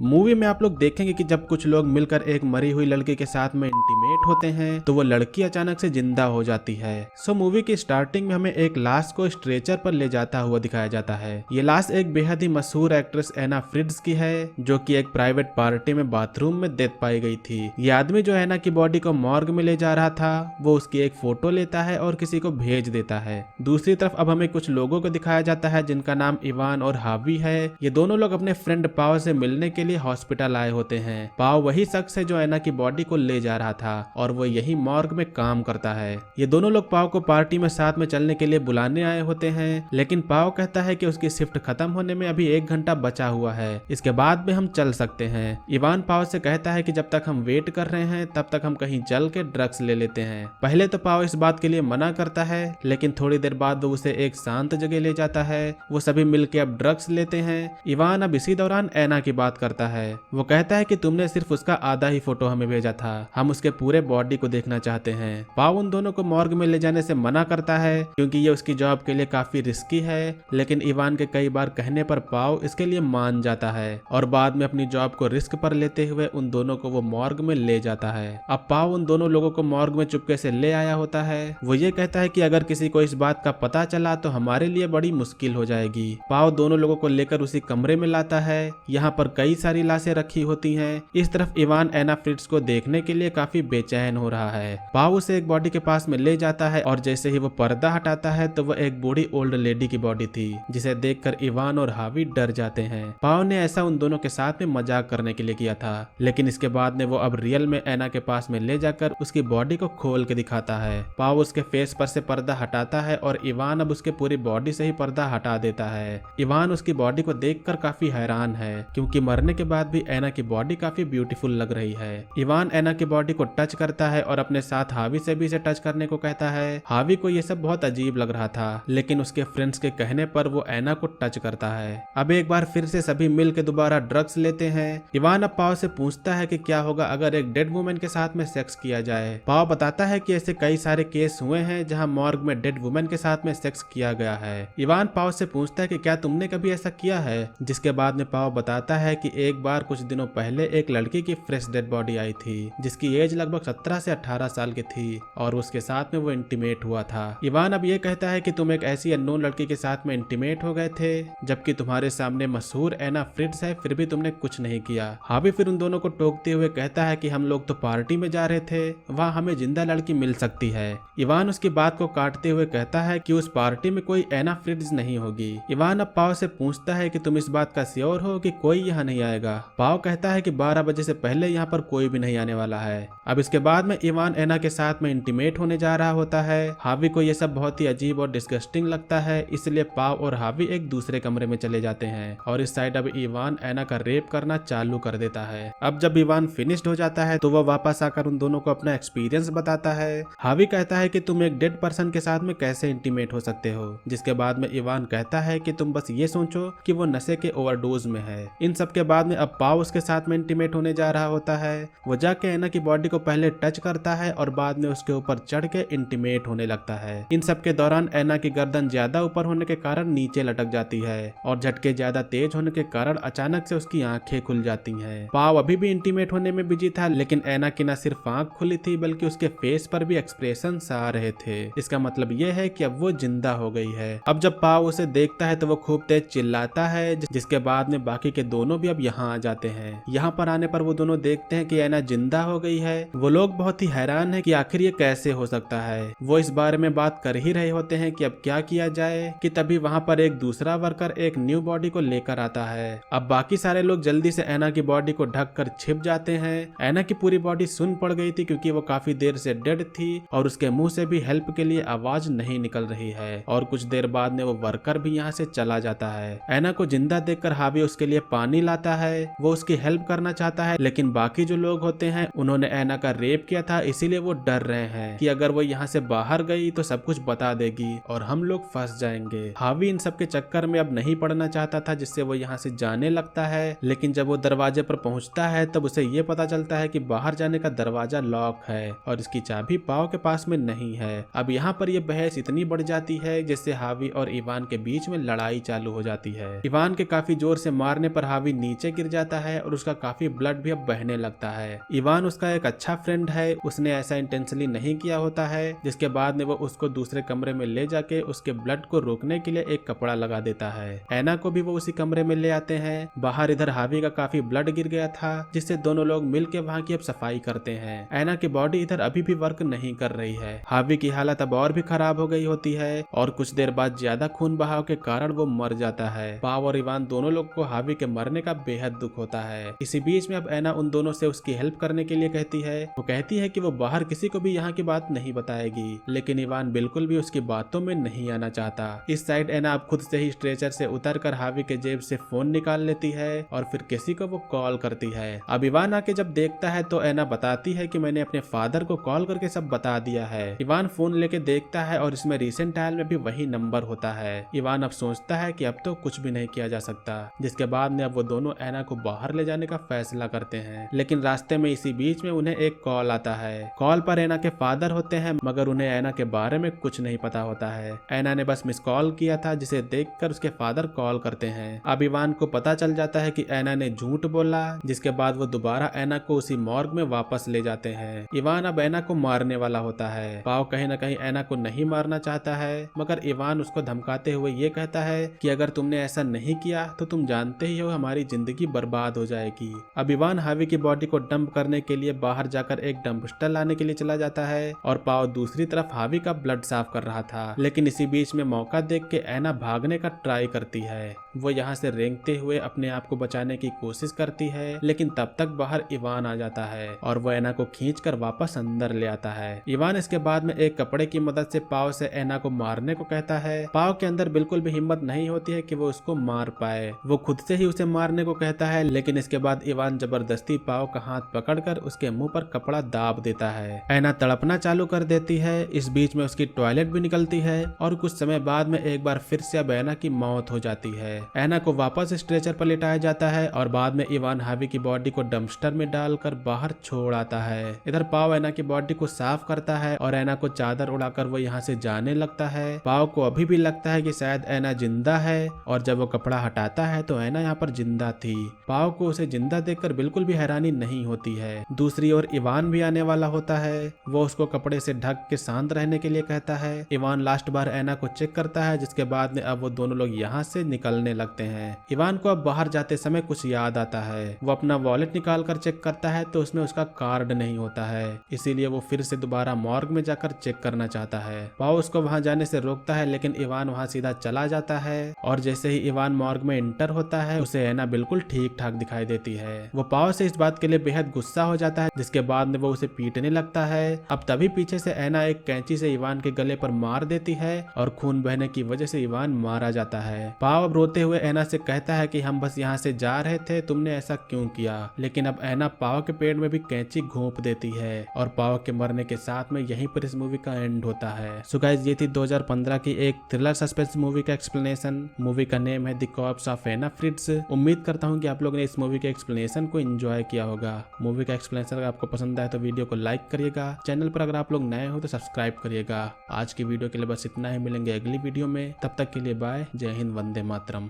Movie में आप लोग देखेंगे कि जब कुछ लोग मिलकर एक मरी हुई लड़की के साथ में इंटीमेट होते हैं तो वो लड़की अचानक से जिंदा हो जाती है। सो मूवी की स्टार्टिंग में हमें एक लाश को स्ट्रेचर पर ले जाता हुआ दिखाया जाता है। ये लाश एक बेहद ही मशहूर एक्ट्रेस एना फ्रिट्ज की है, जो कि एक प्राइवेट पार्टी में बाथरूम में डेथ पाई गई थी। ये आदमी जो एना की बॉडी को मॉर्ग में ले जा रहा था, वो उसकी एक फोटो लेता है और किसी को भेज देता है। दूसरी तरफ अब हमें कुछ लोगों को दिखाया जाता है जिनका नाम इवान और हावी है। ये दोनों लोग अपने फ्रेंड पाव से मिलने के लिए हॉस्पिटल आए होते हैं। पाव वही शख्स है जो एना की बॉडी को ले जा रहा था और वो यही मॉर्ग में काम करता है। ये दोनों लोग पाव को पार्टी में साथ में चलने के लिए बुलाने आए होते हैं, लेकिन पाव कहता है कि उसकी शिफ्ट खत्म होने में अभी 1 घंटा बचा हुआ है, इसके बाद में हम चल सकते हैं। इवान पाव से कहता है कि जब तक हम वेट कर रहे हैं तब तक हम कहीं चल के ड्रग्स ले लेते हैं। पहले तो पाव इस बात के लिए मना करता है, लेकिन थोड़ी देर बाद वो उसे एक शांत जगह ले जाता है। वो सभी मिलके अब ड्रग्स लेते हैं। इवान अब इसी दौरान एना की बात करता है। वो कहता है कि तुमने सिर्फ उसका आधा ही फोटो हमें भेजा था, हम उसके पूरे बॉडी को देखना चाहते हैं। पाव उन दोनों को मॉर्ग में ले जाने से मना करता है क्योंकि ये उसकी जॉब के लिए काफी रिस्की है, लेकिन इवान के कई बार कहने पर पाव इसके लिए मान जाता है और बाद में अपनी जॉब को रिस्क पर लेते हुए उन दोनों को वो मॉर्ग में ले जाता है। अब पाव उन दोनों लोगों को मॉर्ग में चुपके से ले आया होता है। वो ये कहता है कि अगर किसी को इस बात का पता चला तो हमारे लिए बड़ी मुश्किल हो जाएगी। पाव दोनों लोगों को लेकर उसी कमरे में लाता है। यहाँ पर कई सारी लाशें रखी होती हैं। इस तरफ इवान एना फ्रिट्ज को देखने के लिए काफी बेचैन हो रहा है। पाव उसे एक बॉडी के पास में ले जाता है और जैसे ही वो पर्दा हटाता है तो वो एक बूढ़ी ओल्ड लेडी की बॉडी थी, जिसे देखकर इवान और हावी डर जाते हैं। पाव ने ऐसा उन दोनों के साथ में मजाक करने के लिए किया था, लेकिन इसके बाद में वो अब रियल में एना के पास में ले जाकर उसकी बॉडी को खोल के दिखाता है। पाव उसके फेस पर से पर्दा हटाता है और इवान अब उसके पूरी बॉडी से ही पर्दा हटा देता है। इवान उसकी बॉडी को देखकर काफी हैरान है क्योंकि मरने के बाद भी एना की बॉडी काफी ब्यूटीफुल लग रही है। इवान एना की बॉडी को टच करता है और अपने साथ हावी से भी इसे टच करने को कहता है। हावी को ये सब बहुत अजीब लग रहा था, लेकिन उसके फ्रेंड्स के कहने पर वो एना को टच करता है। अब एक बार फिर से सभी मिल के दोबारा ड्रग्स लेते हैं। इवान अब पाव से पूछता है कि क्या होगा अगर एक डेड वुमेन के साथ में सेक्स किया जाए। पाव बताता है कि ऐसे कई सारे केस हुए हैं जहां मॉर्ग में डेड वुमेन के साथ में सेक्स किया गया है। इवान पाव से पूछता है कि क्या तुमने कभी ऐसा किया है, जिसके बाद में पाव बताता है कि एक बार कुछ दिनों पहले एक लड़की की फ्रेश डेड बॉडी आई थी जिसकी एज लगभग 17 से 18 साल की थी और उसके साथ में वो इंटीमेट हुआ था। इवान अब ये कहता है कि तुम एक ऐसी अननोन लड़की के साथ में इंटीमेट हो गए थे जबकि तुम्हारे सामने मशहूर एना फ्रिट्ज है, फिर भी तुमने कुछ नहीं किया। हावी फिर उन दोनों को टोकते हुए कहता है कि हम लोग तो पार्टी में जा रहे थे, वहाँ हमें जिंदा लड़की मिल सकती है। इवान उसकी बात को काटते हुए कहता है कि उस पार्टी में कोई एना फ्रिट्ज नहीं होगी। इवान अब पाव से पूछता है कि तुम इस बात का श्योर हो कि कोई यहाँ नहीं आएगा। पाव कहता है कि 12 बजे से पहले यहाँ पर कोई भी नहीं आने वाला है। अब इसके बाद में इवान एना के साथ में इंटीमेट होने जा रहा होता है। हावी को ये सब बहुत ही अजीब और डिस्गस्टिंग लगता है, इसलिए पाव और हावी एक दूसरे कमरे में चले जाते हैं और इस साइड अब इवान एना का रेप करना चालू कर देता है। अब जब इवान फिनिश्ड हो जाता है तो वह वापस आकर उन दोनों को अपना एक्सपीरियंस बताता है। हावी कहता है कि तुम एक डेड पर्सन के साथ में कैसे इंटीमेट हो सकते हो, जिसके बाद में इवान कहता है कि तुम बस ये सोचो कि वो नशे के ओवरडोज में है। इन सब के बाद में अब पाव उसके साथ में इंटीमेट होने जा रहा होता है। वो जाके एना की बॉडी को पहले टच करता है और बाद में उसके ऊपर चढ़ के इंटीमेट होने लगता है। इन सब के दौरान एना की गर्दन ज्यादा ऊपर होने के कारण नीचे लटक जाती है और झटके ज्यादा तेज होने के कारण अचानक से उसकी आंखें खुल जाती हैं। पाव अभी भी इंटीमेट होने में बिजी था, लेकिन एना की न सिर्फ आंख खुली थी बल्कि उसके फेस पर भी एक्सप्रेशन आ रहे थे। इसका मतलब ये है कि अब वो जिंदा हो गई है। अब जब पाव उसे देखता है तो वो खूब तेज चिल्लाता है, जिसके बाद में बाकी के दोनों भी अब यहाँ आ जाते हैं। यहाँ पर आने पर वो दोनों देखते हैं कि एना जिंदा हो गई है। वो लोग बहुत ही हैरान है कि आखिर ये कैसे हो सकता है। वो इस बारे में बात कर ही रहे होते हैं कि अब क्या किया जाए कि तभी वहाँ पर एक दूसरा वर्कर एक न्यू बॉडी को लेकर आता है। अब बाकी सारे लोग जल्दी से एना की बॉडी को ढक कर छिप जाते हैं। एना की पूरी बॉडी सुन पड़ गई थी क्योंकि वो काफी देर से डेड थी और उसके मुंह से भी हेल्प के लिए आवाज नहीं निकल रही है। और कुछ देर बाद में वो वर्कर भी यहाँ से चला जाता है। एना को जिंदा देखकर हावी उसके लिए पानी लाता है। वो उसकी हेल्प करना चाहता है, लेकिन बाकी जो लोग होते हैं उन्होंने एना का रेप किया था, इसीलिए वो डर रहे हैं कि अगर वो यहाँ से बाहर गई तो सब कुछ बता देगी और हम लोग फंस जाएंगे। हावी इन सब के चक्कर में अब नहीं पड़ना चाहता था, जिससे वो यहाँ से जाने लगता है। लेकिन जब वो दरवाजे पर पहुंचता है तब उसे ये पता चलता है कि बाहर जाने का दरवाजा लॉक है और इसकी चाबी पाव के पास में नहीं है। अब यहाँ पर यह बहस इतनी बढ़ जाती है जिससे हावी और इवान के बीच में लड़ाई चालू हो जाती है। इवान के काफी जोर से मारने पर हावी नीचे नीचे गिर जाता है और उसका काफी ब्लड भी अब बहने लगता है। इवान उसका एक अच्छा फ्रेंड है, उसने ऐसा इंटेंशनली नहीं किया होता है, जिसके बाद में वो उसको दूसरे कमरे में ले जाके उसके ब्लड को रोकने के लिए एक कपड़ा लगा देता है। ऐना को भी वो उसी कमरे में ले आते हैं। बाहर इधर हावी का काफी ब्लड गिर गया था, जिससे दोनों लोग मिलके वहाँ की अब सफाई करते हैं। ऐना की बॉडी इधर अभी भी वर्क नहीं कर रही है। हावी की हालत अब और भी खराब हो गई होती है और कुछ देर बाद ज्यादा खून बहाव के कारण वो मर जाता है। पाव और इवान दोनों लोग को हावी के मरने का बेहद दुख होता है। इसी बीच में अब ऐना उन दोनों से उसकी हेल्प करने के लिए कहती है। वो कहती है कि वो बाहर किसी को भी यहाँ की बात नहीं बताएगी, लेकिन इवान बिल्कुल भी उसकी बातों में नहीं आना चाहता। इस साइड ऐना अब खुद से ही स्ट्रेचर से उतरकर हावी के जेब से फोन निकाल लेती है और फिर किसी को वो कॉल करती है। अब इवान आके जब देखता है तो ऐना बताती है कि मैंने अपने फादर को कॉल करके सब बता दिया है। इवान फोन लेके देखता है और इसमें रिसेंट डायल में भी वही नंबर होता है। इवान अब सोचता है कि अब तो कुछ भी नहीं किया जा सकता, जिसके बाद में अब वो दोनों ऐना को बाहर ले जाने का फैसला करते हैं। लेकिन रास्ते में इसी बीच में उन्हें एक कॉल आता है। कॉल पर ऐना के फादर होते हैं, मगर उन्हें ऐना के बारे में कुछ नहीं पता होता है। ऐना ने बस मिस कॉल किया था, जिसे देखकर उसके फादर कॉल करते हैं। अब इवान को पता चल जाता है कि ऐना ने झूठ बोला, जिसके बाद वो दोबारा ऐना को उसी मॉर्ग में वापस ले जाते हैं। इवान अब ऐना को मारने वाला होता है। पाव कहीं न कहीं ऐना को नहीं मारना चाहता है, मगर इवान उसको धमकाते हुए ये कहता है कि अगर तुमने ऐसा नहीं किया तो तुम जानते ही हो हमारी जिंदगी बर्बाद हो जाएगी। अब इवान हावी की बॉडी को डंप करने के लिए बाहर जाकर एक डंपस्टर लाने के लिए चला जाता है और पाव दूसरी तरफ हावी का ब्लड साफ कर रहा था। लेकिन इसी बीच में मौका देख के ऐना भागने का ट्राई करती है। वो यहाँ से रेंगते हुए अपने आप को बचाने की कोशिश करती है, लेकिन तब तक बाहर इवान आ जाता है और वो ऐना को खींचकर वापस अंदर ले आता है। इवान इसके बाद में एक कपड़े की मदद से पाव से ऐना को मारने को कहता है। पाव के अंदर बिल्कुल भी हिम्मत नहीं होती है कि वो उसको मार पाए। वो खुद से ही उसे मारने को कहता है, लेकिन इसके बाद इवान जबरदस्ती पाव का हाथ पकड़कर उसके मुंह पर कपड़ा दाब देता है। ऐना तड़पना चालू कर देती है। इस बीच में उसकी टॉयलेट भी निकलती है और कुछ समय बाद में एक बार फिर से अब ऐना की मौत हो जाती है। ऐना को वापस स्ट्रेचर पर लिटाया जाता है और बाद में इवान हावी की बॉडी को डंपस्टर में डालकर बाहर छोड़ आता है। इधर पाव ऐना की बॉडी को साफ करता है और ऐना को चादर उड़ाकर वो यहाँ से जाने लगता है। पाव को अभी भी लगता है कि शायद ऐना जिंदा है और जब वो कपड़ा हटाता है तो ऐना यहाँ पर जिंदा थी। पाव को उसे जिंदा देखकर बिल्कुल भी हैरानी नहीं होती है। दूसरी ओर इवान भी आने वाला होता है। वो उसको कपड़े से ढक के शांत रहने के लिए कहता है। इवान लास्ट बार ऐना को चेक करता है, जिसके बाद में अब वो दोनों लोग यहाँ से निकलने लगते हैं। इवान को अब बाहर जाते समय कुछ याद आता है। वो अपना वॉलेट निकाल कर चेक करता है तो उसमें उसका कार्ड नहीं होता है, इसीलिए वो फिर से दोबारा मॉर्ग में जाकर चेक करना चाहता है। पाव उसको वहां जाने से रोकता है, लेकिन इवान वहां सीधा चला जाता है और जैसे ही इवान मॉर्ग में एंटर होता है उसे ऐना बिल्कुल ठीक ठाक दिखाई देती है। वो पाव से इस बात के लिए बेहद गुस्सा हो जाता है, जिसके बाद में वो उसे पीटने लगता है। अब तभी पीछे से ऐना एक कैंची से इवान के गले पर मार देती है और खून बहने की वजह से इवान मारा जाता है। पाव अब रोते हुए ऐना से कहता है कि हम बस यहाँ से जा रहे थे, तुमने ऐसा क्यों किया। लेकिन अब ऐना पाव के पेट में भी कैंची घोंप देती है और पाव के मरने के साथ में यहीं पर इस मूवी का एंड होता है। सो गाइस, ये थी 2015 की एक थ्रिलर सस्पेंस मूवी का एक्सप्लेनेशन। मूवी का नेम है the corpse of Anna Fritz. उम्मीद करता हूँ कि आप लोगों ने इस मूवी के एक्सप्लेनेशन को एंजॉय किया होगा। मूवी का एक्सप्लेनेशन अगर आपको पसंद आए तो वीडियो को लाइक करिएगा। चैनल पर अगर आप लोग नए हो तो सब्सक्राइब करिएगा। आज की वीडियो के लिए बस इतना ही, मिलेंगे अगली वीडियो में। तब तक के लिए बाय। जय हिंद, वंदे मातरम।